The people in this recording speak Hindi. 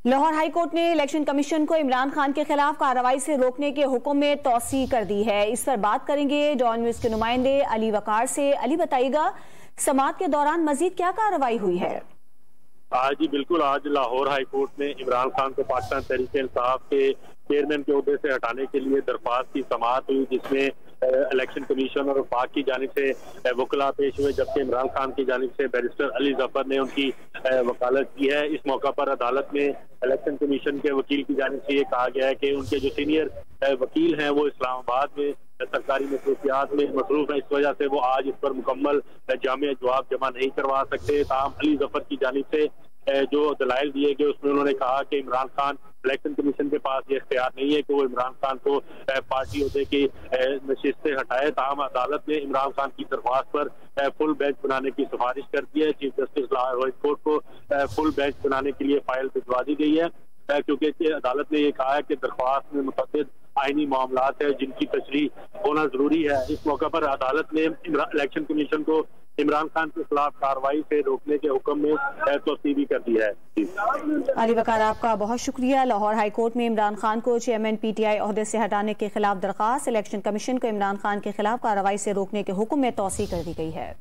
लाहौर हाईकोर्ट ने इलेक्शन कमीशन को इमरान खान के खिलाफ कार्रवाई से रोकने के हुक्म में तौसी कर दी है। इस पर बात करेंगे डॉन न्यूज के नुमाइंदे अली वकार से। अली, बताइएगा समाअत के दौरान मजीद क्या कार्रवाई हुई है? जी बिल्कुल, आज लाहौर हाईकोर्ट ने इमरान खान को पाकिस्तान तहरीक-ए-इंसाफ के चेयरमैन के ओहदे से हटाने के लिए दरख्वास्त की समाअत हुई, जिसमें इलेक्शन कमीशन और वफाक की जानिब से वकला पेश हुए, जबकि इमरान खान की जानिब से बैरिस्टर अली जफर ने उनकी वकालत की है। इस मौका पर अदालत में इलेक्शन कमीशन के वकील की जानिब से ये कहा गया है कि उनके जो सीनियर वकील हैं वो इस्लामाबाद में सरकारी मसरूफियात में मसरूफ है, इस वजह से वो आज इस पर मुकम्मल जामिया जवाब जमा नहीं करवा सकते। ताहम अली जफर की जानिब से जो दलाइल दिए गए उसमें उन्होंने कहा कि इमरान खान इलेक्शन कमीशन के पास ये इख्तियार नहीं है कि वो इमरान खान को पार्टी ओहदे की नशिस्त से हटाए। ताहम अदालत ने इमरान खान की दरख्वास्त पर फुल बेंच बनाने की सिफारिश कर दी है। चीफ जस्टिस लाहौर कोर्ट को फुल बेंच बनाने के लिए फाइल भिजवा दी गई है, क्योंकि अदालत ने यह कहा है कि दरख्वास्त में मुतअद्दिद आईनी मामलात है जिनकी तशरीह होना जरूरी है। इस मौका पर अदालत ने इलेक्शन कमीशन को इमरान खान के खिलाफ कार्रवाई से रोकने के हुक्म में तौसीह भी कर दी है। अली वकार, आपका बहुत शुक्रिया। लाहौर हाईकोर्ट में इमरान खान को चेयरमैन PTI ओहदे से हटाने के खिलाफ दरख्वास्त, इलेक्शन कमीशन को इमरान खान के खिलाफ कार्रवाई से रोकने के हुक्म में तौसीह कर दी गई है।